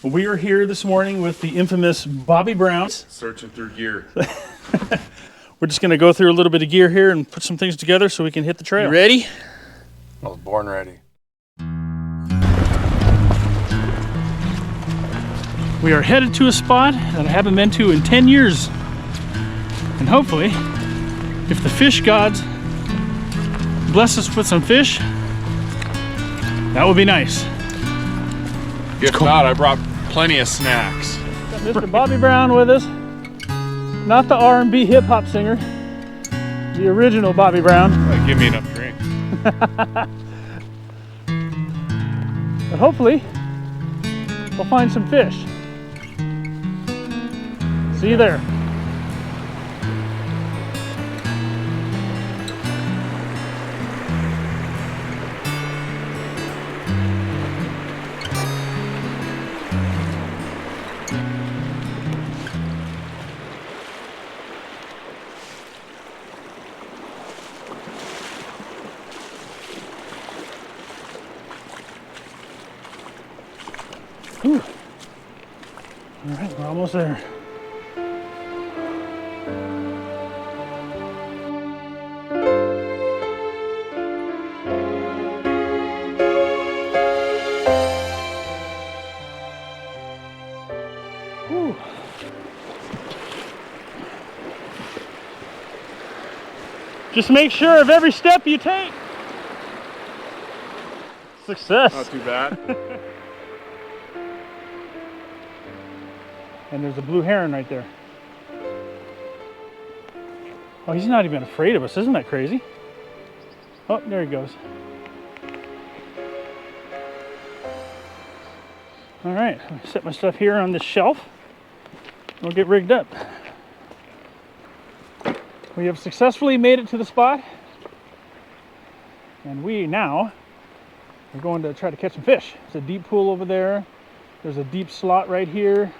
We are here this morning with the infamous Bobby Brown. Searching through gear. We're just going to go through a little bit of gear here and put some things together so we can hit the trail. You ready? I was born ready. We are headed to a spot that I haven't been to in 10 years. And hopefully, if the fish gods bless us with some fish, that would be nice. If not, I brought plenty of snacks. Got Mr. Bobby Brown with us. Not the R&B hip hop singer. The original Bobby Brown. Like, give me enough drink. But hopefully, we'll find some fish. See you there. Whew. All right, we're almost there. Whew. Just make sure of every step you take. Success. Not too bad. And there's a blue heron right there. Oh, he's not even afraid of us. Isn't that crazy? Oh, there he goes. All right, I'll set my stuff here on this shelf. We'll get rigged up. We have successfully made it to the spot. And we now are going to try to catch some fish. It's a deep pool over there. There's a deep slot right here.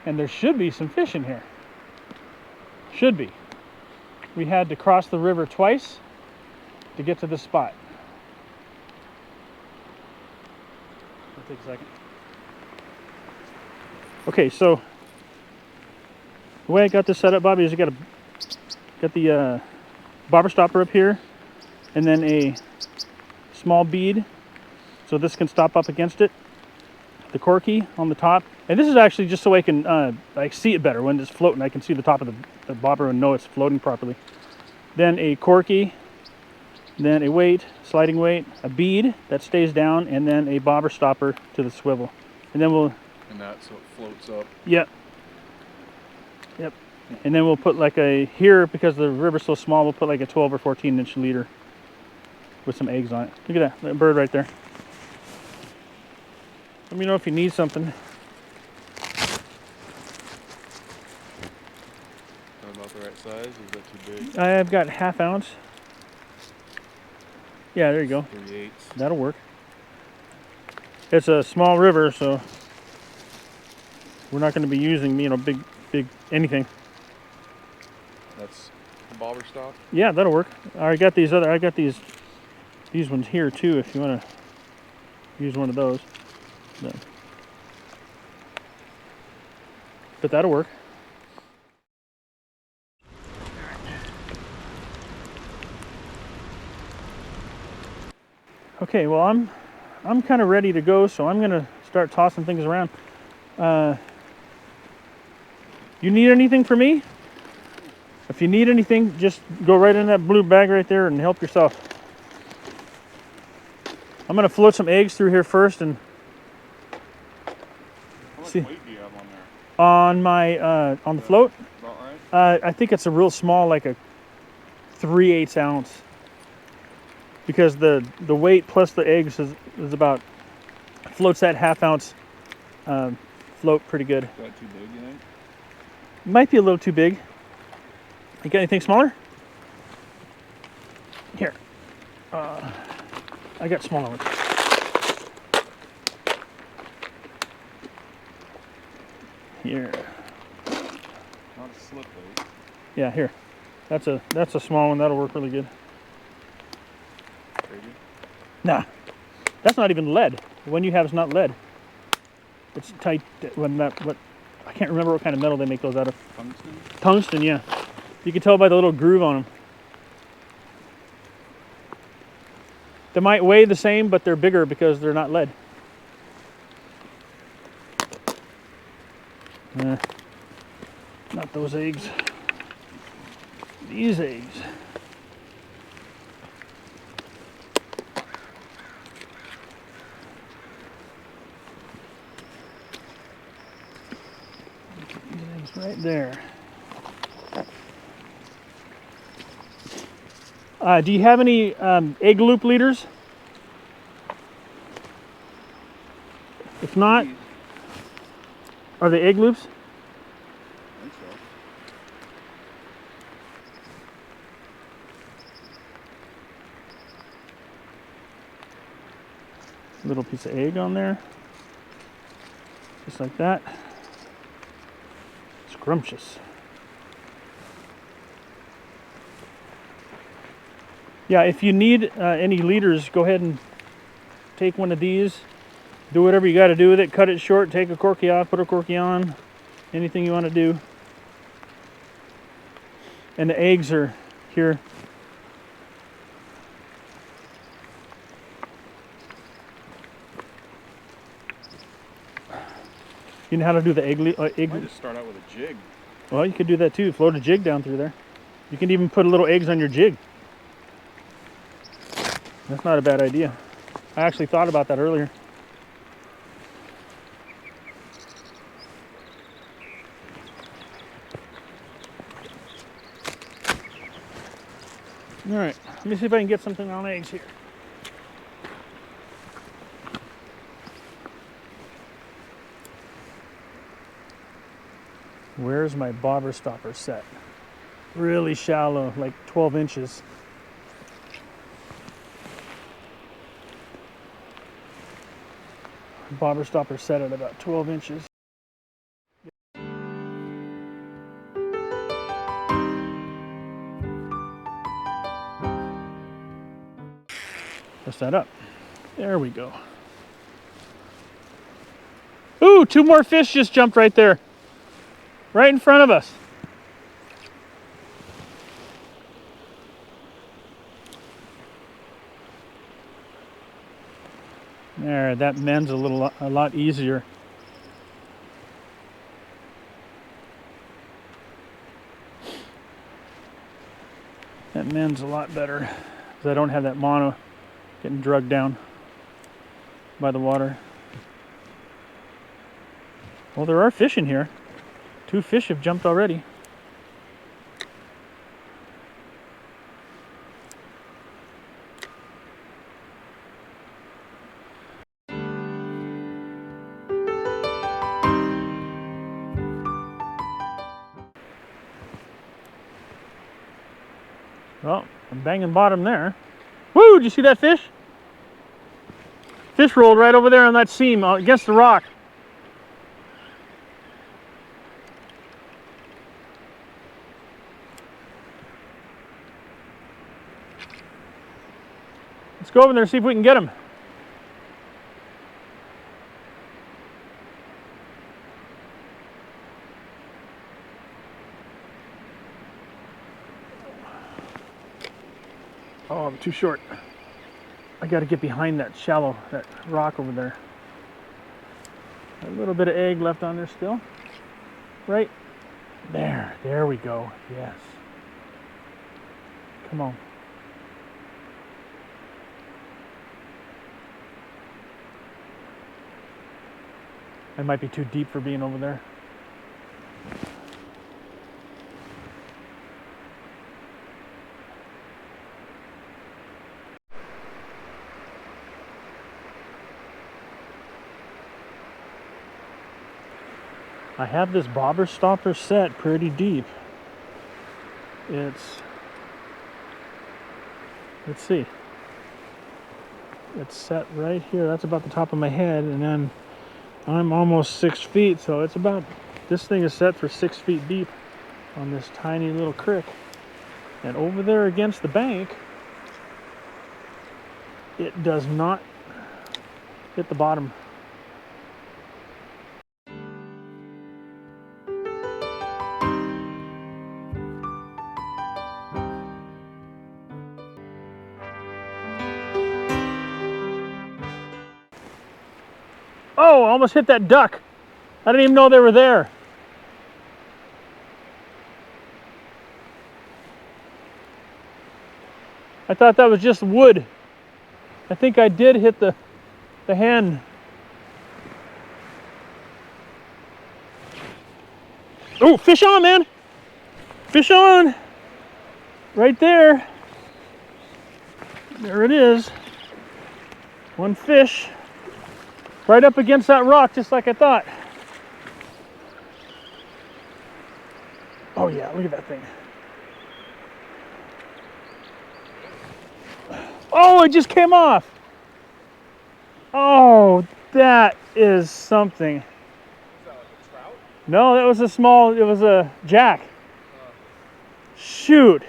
And there should be some fish in here. Should be. We had to cross the river twice to get to this spot. It'll take a second. Okay, so the way I got this set up, Bobby, is you got the bobber stopper up here, and then a small bead, so this can stop up against it. The corky on the top, and this is actually just so I can like see it better when it's floating. I can see the top of the bobber and know it's floating properly. Then a corky, then a weight, sliding weight, a bead that stays down, and then a bobber stopper to the swivel. And then we'll. And that so it floats up. Yep. Yep. And then we'll put like a here, because the river's so small. We'll put like a 12 or 14-inch leader with some eggs on it. Look at that bird right there. Let me know if you need something. About the right size? Is that too big? I've got 1/2 ounce. Yeah, there you go. 3/8. That'll work. It's a small river, so we're not going to be using, big anything. That's bobber stop? Yeah, that'll work. I got these ones here too if you want to use one of those. No. But that'll work. Okay, well I'm kind of ready to go, so I'm gonna start tossing things around. You need anything from me? If you need anything, just go right in that blue bag right there and help yourself. I'm gonna float some eggs through here first and How much see. weight do you have on there? On my on the float, About right? I think it's a real small, like a 3/8 ounce, because the weight plus the eggs is about floats that 1/2 ounce float pretty good. Is that too big, you think? Might be a little too big. You got anything smaller? Here, I got smaller ones. Here. Not a slip though. Yeah, here. That's a small one. That'll work really good. Maybe. Nah, that's not even lead. The one you have is not lead. It's tight when I can't remember what kind of metal they make those out of. Tungsten? Tungsten, yeah. You can tell by the little groove on them. They might weigh the same, but they're bigger because they're not lead. Not those eggs. These eggs. These eggs right there. Do you have any egg loop leaders? If not, are they egg loops? I think so. Little piece of egg on there. Just like that. Scrumptious. Yeah, if you need any leaders, go ahead and take one of these. Do whatever you got to do with it. Cut it short, take a corky off, put a corky on. Anything you want to do. And the eggs are here. You know how to do the egg? Might just start out with a jig. Well, you could do that too. Float a jig down through there. You can even put little eggs on your jig. That's not a bad idea. I actually thought about that earlier. All right, let me see if I can get something on eggs here. Where's my bobber stopper set? Really shallow, like 12 inches. Bobber stopper set at about 12 inches. Press that up. There we go. Ooh, 2 more fish just jumped right there. Right in front of us. There, that mends a lot easier. That mends a lot better because I don't have that mono getting drugged down by the water. Well, there are fish in here. 2 fish have jumped already. Well, I'm banging bottom there. Woo, did you see that fish? Fish rolled right over there on that seam against the rock. Let's go over there and see if we can get him. Oh, I'm too short. I got to get behind that rock over there. A little bit of egg left on there still. Right there. There we go. Yes. Come on. I might be too deep for being over there. I have this bobber stopper set pretty deep. Let's see. It's set right here. That's about the top of my head, and then I'm almost 6 feet, so it's about, this thing is set for 6 feet deep on this tiny little creek. And over there against the bank, it does not hit the bottom. Oh, I almost hit that duck. I didn't even know they were there. I thought that was just wood. I think I did hit the hen. Oh, fish on, man. Fish on. Right there. There it is. One fish. Right up against that rock, just like I thought. Oh yeah, look at that thing. Oh, it just came off. Oh, that is something. Is that like a trout? No, that was a small, it was a jack. Shoot.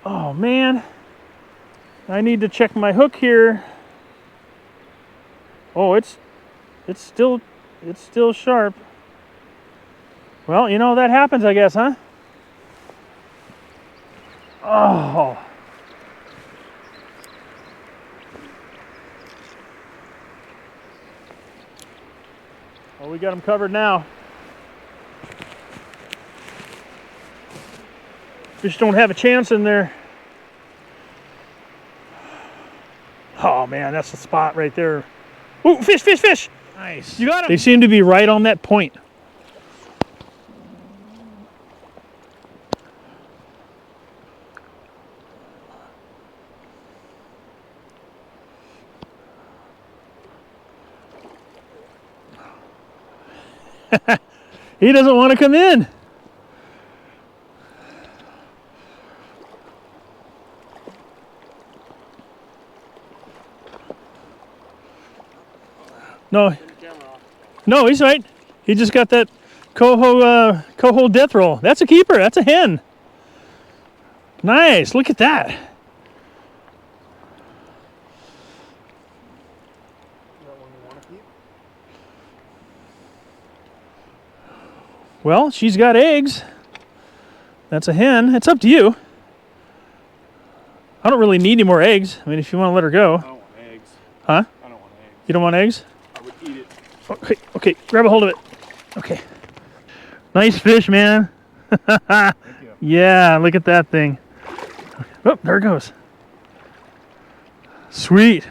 Oh man. I need to check my hook here. Oh, it's still sharp. Well, you know, that happens, I guess, huh? Oh. Well, we got them covered now. Fish don't have a chance in there. Oh man, that's the spot right there. Ooh, fish, fish, fish! Nice. You got him. They seem to be right on that point. He doesn't want to come in. No, no, he's right. He just got that coho death roll. That's a keeper. That's a hen. Nice. Look at that. Is that one you want to keep? Well, she's got eggs. That's a hen. It's up to you. I don't really need any more eggs. I mean, if you want to let her go. I don't want eggs. Huh? I don't want eggs. You don't want eggs? I would eat it. Okay, okay. Grab a hold of it. Okay. Nice fish, man. Thank you. Yeah, look at that thing. Oh, there it goes. Sweet.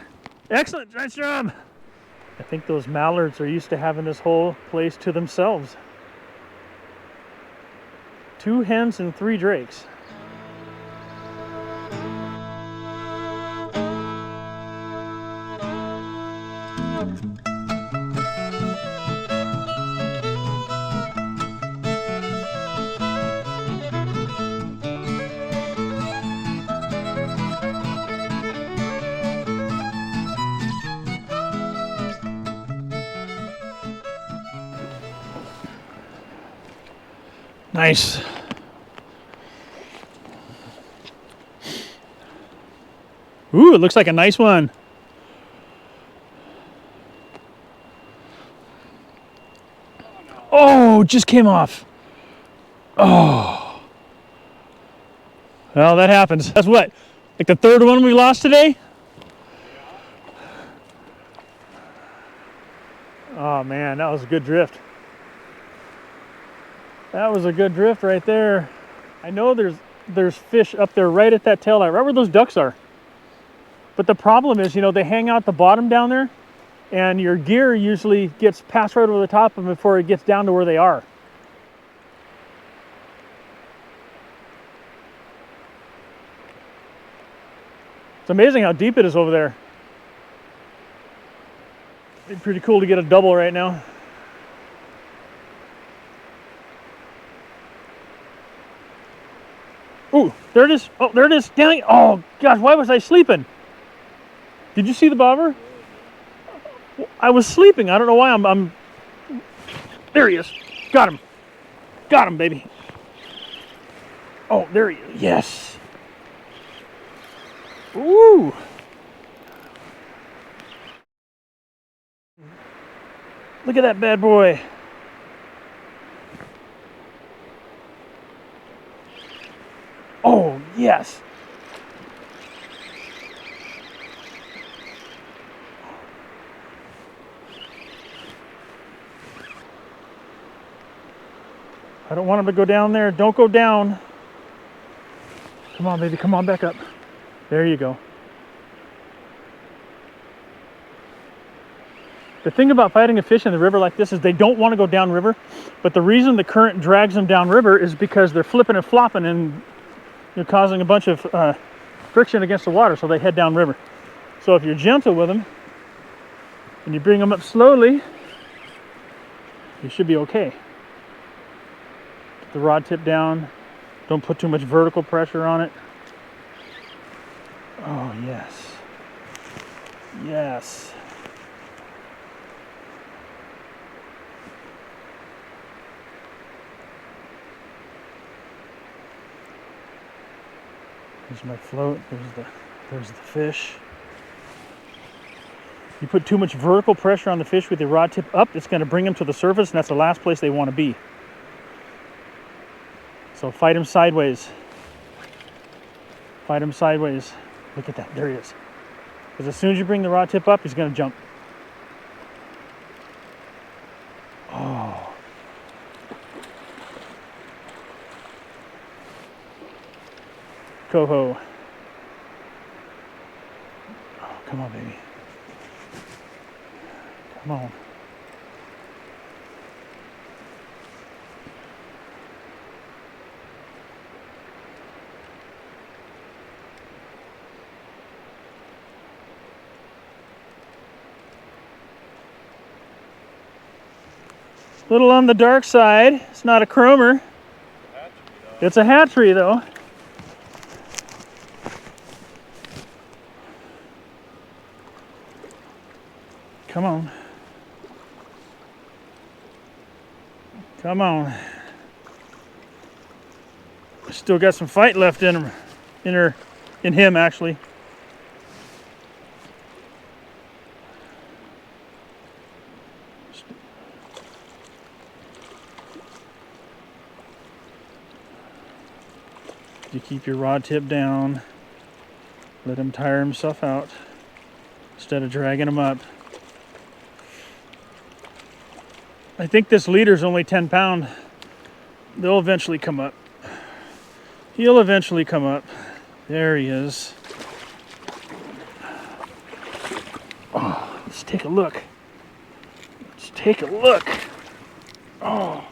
Excellent. Nice job. I think those mallards are used to having this whole place to themselves. 2 hens and 3 drakes. Nice. Ooh, it looks like a nice one. Oh, just came off. Oh. Well, that happens. That's what? Like the 3rd one we lost today? Oh man, that was a good drift. That was a good drift right there. I know there's fish up there right at that tail light, right where those ducks are. But the problem is, you know, they hang out the bottom down there, and your gear usually gets passed right over the top of them before it gets down to where they are. It's amazing how deep it is over there. It'd be pretty cool to get a double right now. Ooh, there it is. Oh, there it is. Dang. Oh, gosh, why was I sleeping? Did you see the bobber? I was sleeping. I don't know why I'm... There he is. Got him. Got him, baby. Oh, there he is. Yes. Ooh. Look at that bad boy. Oh, yes. I don't want him to go down there. Don't go down. Come on, baby. Come on back up. There you go. The thing about fighting a fish in the river like this is they don't want to go downriver, but the reason the current drags them downriver is because they're flipping and flopping and you're causing a bunch of friction against the water, so they head downriver. So if you're gentle with them and you bring them up slowly, you should be okay. Get the rod tip down. Don't put too much vertical pressure on it. Oh, yes. Yes. There's my float. There's the fish. You put too much vertical pressure on the fish with your rod tip up, it's going to bring them to the surface, and that's the last place they want to be. So fight him sideways. Fight him sideways. Look at that. There he is. Because as soon as you bring the rod tip up, he's going to jump. Oh. Coho. Oh, come on, baby. Come on. Little on the dark side. It's not a chromer. It's a hatchery though. Come on. Come on. Still got some fight left in him, in him actually. You keep your rod tip down. Let him tire himself out instead of dragging him up. I think this leader's only 10 pounds. They'll eventually come up. He'll eventually come up. There he is. Oh, let's take a look. Let's take a look. Oh,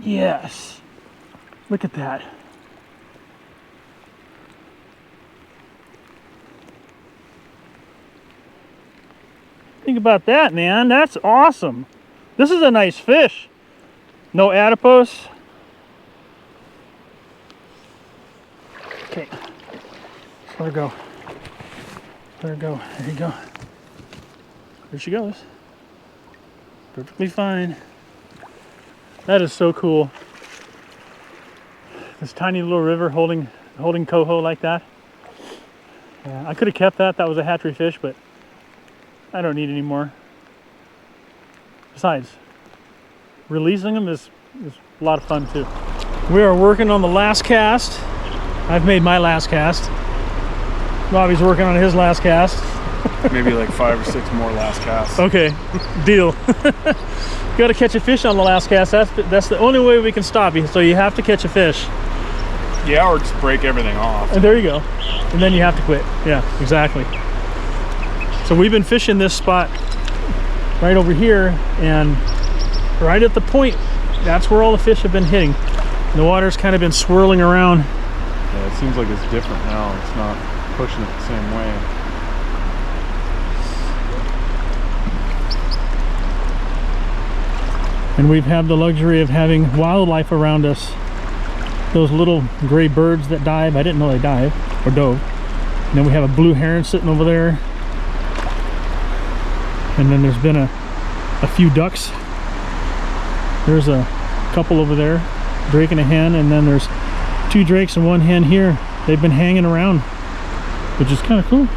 yes. Look at that. Think about that, man. That's awesome. This is a nice fish. No adipose. Okay. Let her go. Let her go. There you go. There she goes. Perfectly fine. That is so cool. This tiny little river holding coho like that. Yeah, I could have kept that. That was a hatchery fish, but I don't need any more. Besides, releasing them is a lot of fun too. We are working on the last cast. I've made my last cast. Bobby's working on his last cast. Maybe like 5 or 6 more last casts. Okay, deal. Got to catch a fish on the last cast. That's the only way we can stop you. So you have to catch a fish. Yeah, or just break everything off. And there you go. And then you have to quit. Yeah, exactly. So we've been fishing this spot right over here, and right at the point, that's where all the fish have been hitting. The water's kind of been swirling around. Yeah, it seems like it's different now. It's not pushing it the same way. And we've had the luxury of having wildlife around us. Those little gray birds that dive, I didn't know they dive, or dove. And then we have a blue heron sitting over there. And then there's been a few ducks. There's a couple over there, drake and a hen, and then there's 2 drakes and 1 hen here. They've been hanging around, which is kind of cool.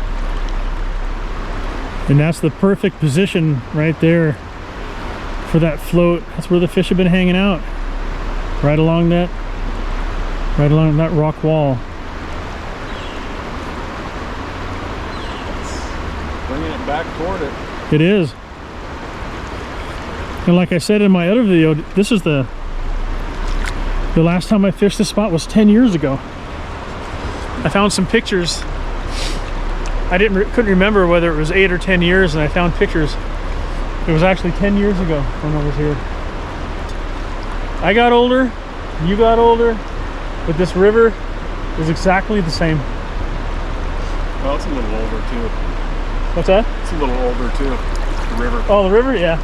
And that's the perfect position right there for that float. That's where the fish have been hanging out, right along that rock wall. Bringing it back toward it. It is. And like I said in my other video, this is the The last time I fished this spot was 10 years ago. I found some pictures. I couldn't remember whether it was 8 or 10 years, and I found pictures. It was actually 10 years ago when I was here. I got older, you got older, but this river is exactly the same. Well, it's a little older too. What's that? It's a little older too. The river. Oh, the river? Yeah.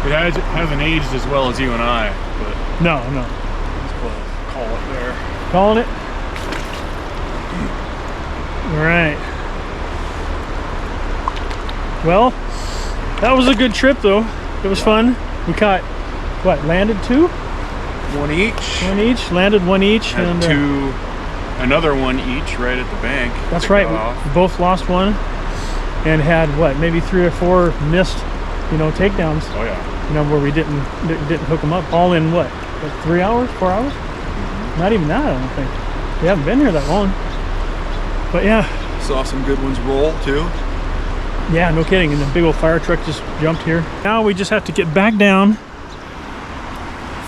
It hasn't aged as well as you and I, but No. we'll call it there. Calling it? All right. Well, that was a good trip though. It was fun. We caught, what, landed 2? One each. One each, landed 1 each. Had and two, another one each right at the bank. That's to right. go off. We both lost one and had, what, maybe 3 or 4 missed, takedowns. Oh yeah. Where we didn't hook them up. All in what, like 3 hours, 4 hours? Not even that, I don't think. We haven't been here that long. But yeah. Saw some good ones roll too. Yeah, no kidding. And the big old fire truck just jumped here. Now we just have to get back down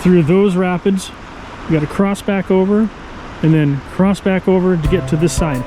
through those rapids. We got to cross back over and then cross back over to get to this side.